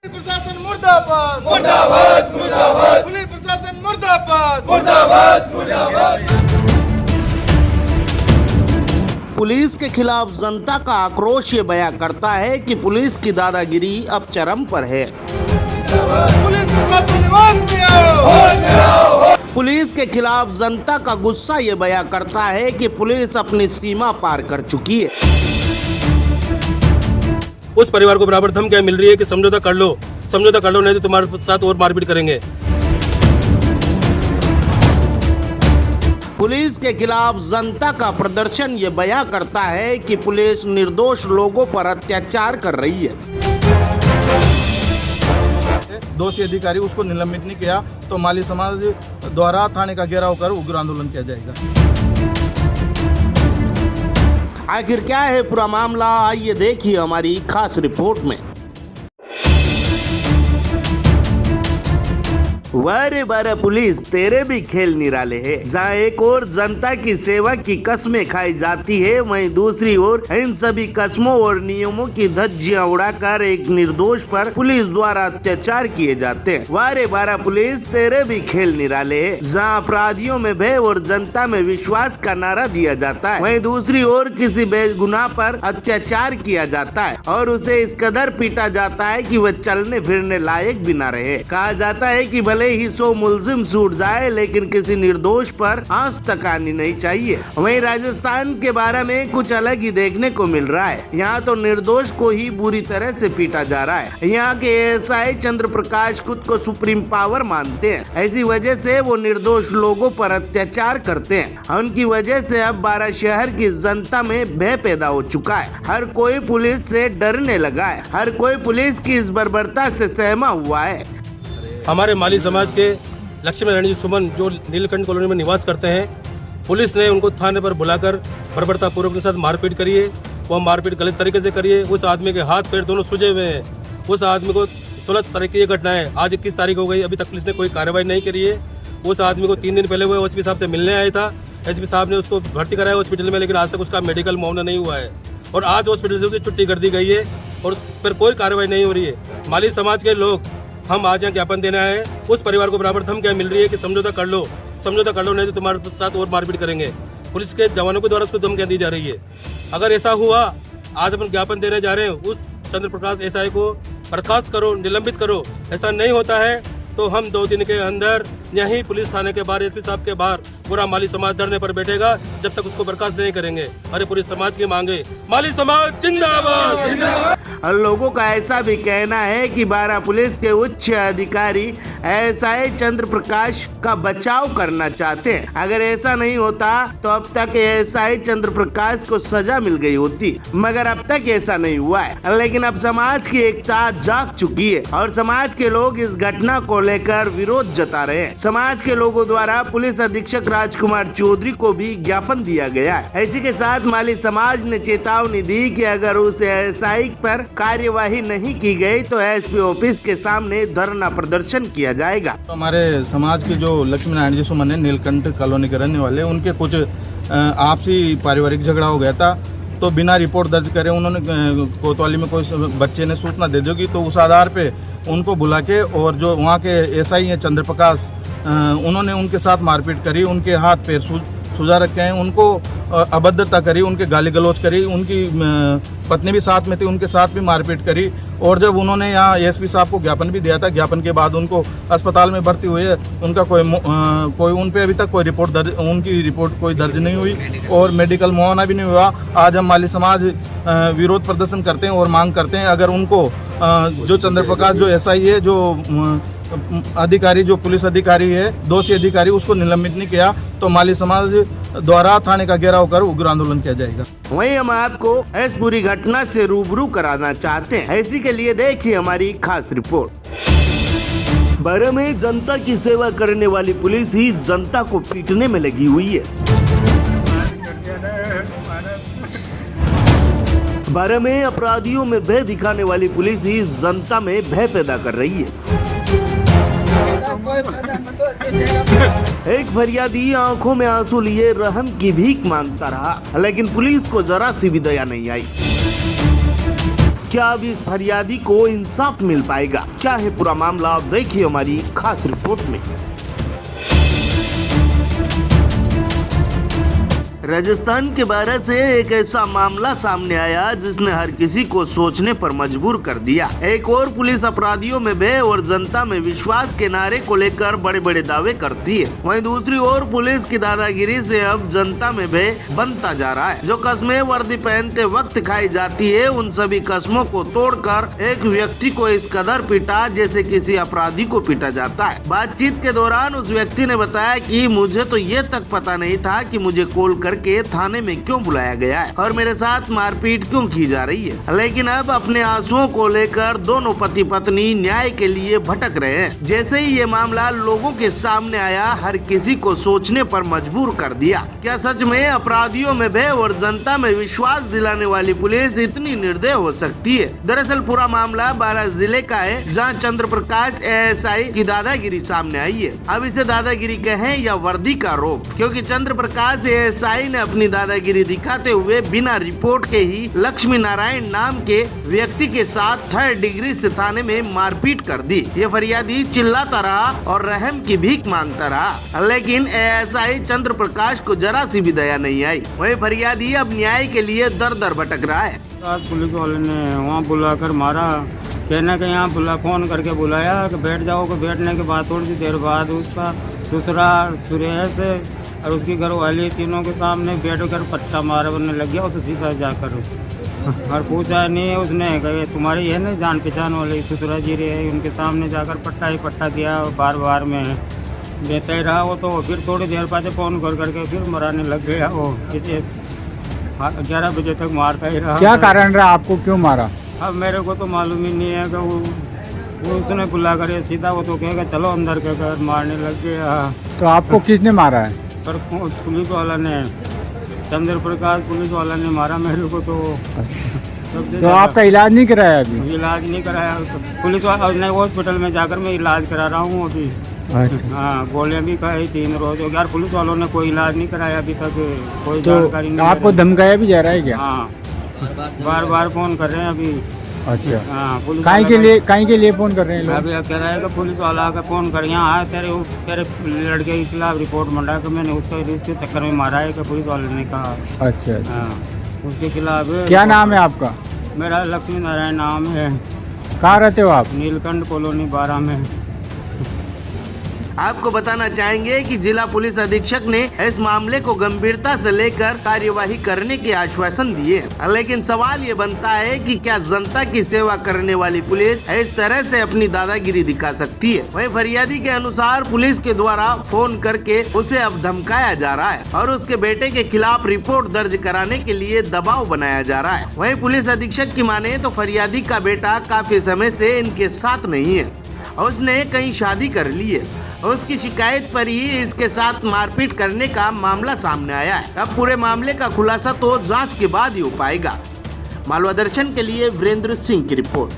प्रशासन मुर्दाबाद मुर्दाबाद मुर्दाबाद पुलिस प्रशासन मुर्दाबाद मुर्दाबाद मुर्दाबाद। पुलिस के खिलाफ जनता का आक्रोश ये बयां करता है कि पुलिस की दादागिरी अब चरम पर है। पुलिस प्रशासन निवास में आओ। पुलिस के खिलाफ जनता का गुस्सा ये बयां करता है कि पुलिस अपनी सीमा पार कर चुकी है। उस परिवार को बराबर धमकियां मिल रही है कि समझौता कर लो नहीं तो तुम्हारे साथ और मारपीट करेंगे। पुलिस के खिलाफ जनता का प्रदर्शन ये बयां करता है कि पुलिस निर्दोष लोगों पर अत्याचार कर रही है। दोषी अधिकारी उसको निलंबित नहीं किया तो माली समाज द्वारा थाने का घेराव कर उग्र आंदोलन किया जाएगा। आखिर क्या है पूरा मामला, आइए देखिए हमारी खास रिपोर्ट में। वारे बारह पुलिस तेरे भी खेल निराले हैं। जहाँ एक और जनता की सेवा की कस्में खाई जाती है, वहीं दूसरी ओर इन सभी कस्मों और नियमों की धज्जियां उड़ाकर एक निर्दोष पर पुलिस द्वारा अत्याचार किए जाते हैं। वारे बारह पुलिस तेरे भी खेल निराले हैं। जहाँ अपराधियों में भय और जनता में विश्वास का नारा दिया जाता है, वहीं दूसरी ओर किसी बेगुनाह पर अत्याचार किया जाता है और उसे इस कदर पीटा जाता है कि वह चलने फिरने लायक भी न रहे। कहा जाता है कि भले ही 100 मुलजिम छूट जाए, लेकिन किसी निर्दोष पर आंच तक आनी नहीं चाहिए। वहीं राजस्थान के बारे में कुछ अलग ही देखने को मिल रहा है। यहाँ तो निर्दोष को ही बुरी तरह से पीटा जा रहा है। यहाँ के एएसआई चंद्र प्रकाश खुद को सुप्रीम पावर मानते हैं, ऐसी वजह से वो निर्दोष लोगों पर अत्याचार करते हैं। उनकी वजह से अब 12 शहर की जनता में भय पैदा हो चुका है। हर कोई पुलिस से डरने लगा है, हर कोई पुलिस की इस बर्बरता से सहमा हुआ है। हमारे माली समाज के लक्ष्मी नारायण जी सुमन जो नीलकंठ कॉलोनी में निवास करते हैं, पुलिस ने उनको थाने पर बुलाकर बर्बरतापूर्वक के साथ मारपीट करी है। वो मारपीट गलत तरीके से करी है। उस आदमी के हाथ पैर दोनों सूजे हुए हैं। उस आदमी को 16 तारीख की ये घटना है, आज 21 तारीख हो गई, अभी तक पुलिस ने कोई कार्रवाई नहीं करी है। उस आदमी को 3 दिन पहले वो एसपी साहब से मिलने आया था। एसपी साहब ने उसको भर्ती कराया हॉस्पिटल में, लेकिन आज तक उसका मेडिकल मुआवना नहीं हुआ है और आज हॉस्पिटल से उसे छुट्टी कर दी गई है और उस पर कोई कार्रवाई नहीं हो रही है। माली समाज के लोग हम आज यहाँ ज्ञापन देना है। उस परिवार को बराबर धमकियां मिल रही है कि समझौता कर लो नहीं तो तुम्हारे साथ और मारपीट करेंगे। पुलिस के जवानों के द्वारा उसको धमकियां दी जा रही है। अगर ऐसा हुआ, आज हम ज्ञापन देने जा रहे हैं, उस चंद्र प्रकाश एसआई को बर्खास्त करो, निलंबित करो। ऐसा नहीं होता है तो हम 2 दिन के अंदर यहीं पुलिस थाने के बाहर, एसपी साहब के बाहर पूरा माली समाज धरने पर बैठेगा जब तक उसको बर्खास्त नहीं करेंगे। अरे पूरी समाज की मांगे, माली समाज जिंदाबाद। लोगों का ऐसा भी कहना है कि 12 पुलिस के उच्च अधिकारी एएसआई चंद्र प्रकाश का बचाव करना चाहते हैं। अगर ऐसा नहीं होता तो अब तक एएसआई चंद्र प्रकाश को सजा मिल गई होती, मगर अब तक ऐसा नहीं हुआ है। लेकिन अब समाज की एकता जाग चुकी है और समाज के लोग इस घटना को लेकर विरोध जता रहे हैं। समाज के लोगों द्वारा पुलिस अधीक्षक राजकुमार चौधरी को भी ज्ञापन दिया गया है। इसी के साथ माली समाज ने चेतावनी दी कि अगर उस एएसआई पर कार्यवाही नहीं की गई तो एसपी ऑफिस के सामने धरना प्रदर्शन किया जाएगा। तो हमारे समाज के जो लक्ष्मी नारायण जी सुमन है, नीलकंठ कॉलोनी के रहने वाले, उनके कुछ आपसी पारिवारिक झगड़ा हो गया था। तो बिना रिपोर्ट दर्ज करे उन्होंने कोतवाली में कोई बच्चे ने सूचना दे दी, तो उस आधार पे उनको बुला के और जो वहाँ के एसआई हैं चंद्र प्रकाश, उन्होंने उनके साथ मारपीट करी, उनके हाथ पैर सुजा रखे हैं, उनको अभद्रता करी, उनके गाली गलौज करी। उनकी पत्नी भी साथ में थी, उनके साथ भी मारपीट करी। और जब उन्होंने यहाँ एसपी साहब को ज्ञापन भी दिया था, ज्ञापन के बाद उनको अस्पताल में भर्ती हुए, उनका कोई उन पे अभी तक कोई उनकी रिपोर्ट कोई दर्ज नहीं हुई और मेडिकल मुआवना भी नहीं हुआ। आज हम माली समाज विरोध प्रदर्शन करते हैं और मांग करते हैं, अगर उनको जो चंद्र प्रकाश जो एसआई है, जो अधिकारी, जो पुलिस अधिकारी है, दोषी अधिकारी, उसको निलंबित नहीं किया तो माली समाज द्वारा थाने का घेराव कर उग्र आंदोलन किया जाएगा। वहीं हम आपको इस पूरी घटना से रूबरू कराना चाहते हैं। इसी के लिए देखिए हमारी खास रिपोर्ट। बारह में जनता की सेवा करने वाली पुलिस ही जनता को पीटने में लगी हुई है। 12 में अपराधियों में भय दिखाने वाली पुलिस ही जनता में भय पैदा कर रही है। एक फरियादी आंखों में आंसू लिए रहम की भीख मांगता रहा, लेकिन पुलिस को जरा सी भी दया नहीं आई। क्या अब इस फरियादी को इंसाफ मिल पाएगा? क्या है पूरा मामला, देखिए हमारी खास रिपोर्ट में। राजस्थान के बारह से एक ऐसा मामला सामने आया जिसने हर किसी को सोचने पर मजबूर कर दिया। एक और पुलिस अपराधियों में भय और जनता में विश्वास के नारे को लेकर बड़े बड़े दावे करती है, वहीं दूसरी ओर पुलिस की दादागिरी से अब जनता में भय बनता जा रहा है। जो कस्में वर्दी पहनते वक्त खाई जाती है, उन सभी कस्मों को तोड़कर एक व्यक्ति को इस कदर पीटा जैसे किसी अपराधी को पीटा जाता है। बातचीत के दौरान उस व्यक्ति ने बताया कि मुझे तो ये तक पता नहीं था कि मुझे कॉल करके थाने में क्यों बुलाया गया है और मेरे साथ मारपीट क्यों की जा रही है। लेकिन अब अपने आंसुओं को लेकर दोनों पति पत्नी न्याय के लिए भटक रहे हैं। जैसे ही ये मामला लोगों के सामने आया, हर किसी को सोचने पर मजबूर कर दिया। क्या सच में अपराधियों में भय और जनता में विश्वास दिलाने वाली पुलिस इतनी निर्दय हो सकती है? दरअसल पूरा मामला 12 जिले का है, जहाँ चंद्र प्रकाश एएसआई की दादागिरी सामने आई है। अब इसे दादागिरी कहें या वर्दी का रौब, क्योंकि चंद्र प्रकाश एएसआई ने अपनी दादागिरी दिखाते हुए बिना रिपोर्ट के ही लक्ष्मी नारायण नाम के व्यक्ति के साथ 3rd डिग्री से थाने में मारपीट कर दी। ये फरियादी चिल्लाता रहा और रहम की भीख मांगता रहा, लेकिन एएसआई चंद्र प्रकाश को जरा सी भी दया नहीं आई। वही फरियादी अब न्याय के लिए दर दर भटक रहा है। पुलिस वाले ने वहाँ बुलाकर मारा, कहना के यहाँ फोन करके बुलाया कि बैठ जाओ। कि बैठने के बाद थोड़ी सी देर बाद उसका ससुराल सुरेश और उसकी घरवाली तीनों के सामने बैठ कर पट्टा मारने लग गया। तो सीधा जाकर और पूछा नहीं, उसने कहे तुम्हारी है ना जान पहचान वाले ससुरा जी रहे, उनके सामने जाकर पट्टा ही पट्टा दिया। बार बार में देता ही रहा वो। तो फिर थोड़ी देर बाद फ़ोन कर करके फिर मराने लग गया। वो 11 बजे तक मारता ही रहा। क्या कारण रहा, आपको क्यों मारा? अब मेरे को तो मालूम ही नहीं है कि वो उसने बुला कर सीधा वो तो कहेगा चलो अंदर के घर, मारने लग गया। तो आपको किसने मारा है? पर पुलिस वाला ने, चंद्र प्रकाश पुलिस वाला ने मारा मेरे को। तो आपका इलाज नहीं कराया अभी? इलाज नहीं कराया, पुलिस वाला ने हॉस्पिटल में जाकर मैं इलाज करा रहा हूँ अभी। हाँ, गोलियां भी खाई 3 रोज हो गया। यार पुलिस वालों ने कोई इलाज नहीं कराया अभी तक, कोई जानकारी नहीं। आपको धमकाया भी जा रहा है क्या? हाँ, बार बार फोन कर रहे हैं अभी। अच्छा, हाँ, पुलिस काहे के लिए फोन कर रहे हैं लोग? अभी कह रहा है कि पुलिस वाला आकर फोन कर यहाँ आया, तेरे लड़के के खिलाफ रिपोर्ट मंडा कि मैंने उसके चक्कर में मारा है, कि पुलिस वाले ने कहा। अच्छा, हाँ, उसके खिलाफ। क्या नाम है आपका? मेरा लक्ष्मी नारायण नाम है। कहाँ रहते हो आप? नीलकंठ कॉलोनी 12 में। आपको बताना चाहेंगे कि जिला पुलिस अधीक्षक ने इस मामले को गंभीरता से लेकर कार्यवाही करने के आश्वासन दिए, लेकिन सवाल ये बनता है कि क्या जनता की सेवा करने वाली पुलिस इस तरह से अपनी दादागिरी दिखा सकती है? वहीं फरियादी के अनुसार पुलिस के द्वारा फोन करके उसे अब धमकाया जा रहा है और उसके बेटे के खिलाफ रिपोर्ट दर्ज कराने के लिए दबाव बनाया जा रहा है। वहीं पुलिस अधीक्षक की माने तो फरियादी का बेटा काफी समय से इनके साथ नहीं है, उसने कहीं शादी कर ली है। उसकी शिकायत पर ही इसके साथ मारपीट करने का मामला सामने आया है। अब पूरे मामले का खुलासा तो जांच के बाद ही हो पाएगा। मालवा दर्शन के लिए वीरेंद्र सिंह की रिपोर्ट।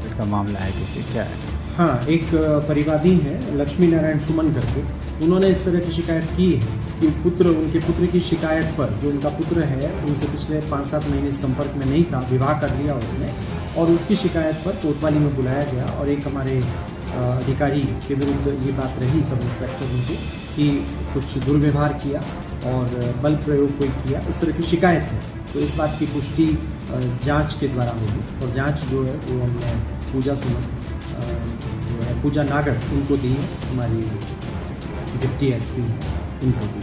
इसका मामला है कि क्या है? हाँ, एक परिवादी है लक्ष्मी नारायण सुमन करके, उन्होंने इस तरह की शिकायत की है कि उनके पुत्र की शिकायत पर, जो उनका पुत्र है उनसे पिछले 5-7 महीने संपर्क में नहीं था, विवाह कर लिया उसने, और उसकी शिकायत पर कोतवाली में बुलाया गया और एक हमारे अधिकारी के विरुद्ध ये बात रही, सब इंस्पेक्टर उनकी, कि कुछ दुर्व्यवहार किया और बल प्रयोग कोई किया, इस तरह की शिकायत है। तो इस बात की पुष्टि जांच के द्वारा होगी और जांच जो है वो हमने पूजा सुमन जो है पूजा नागर इनको दी, हमारी डिप्टी एसपी इनको दी।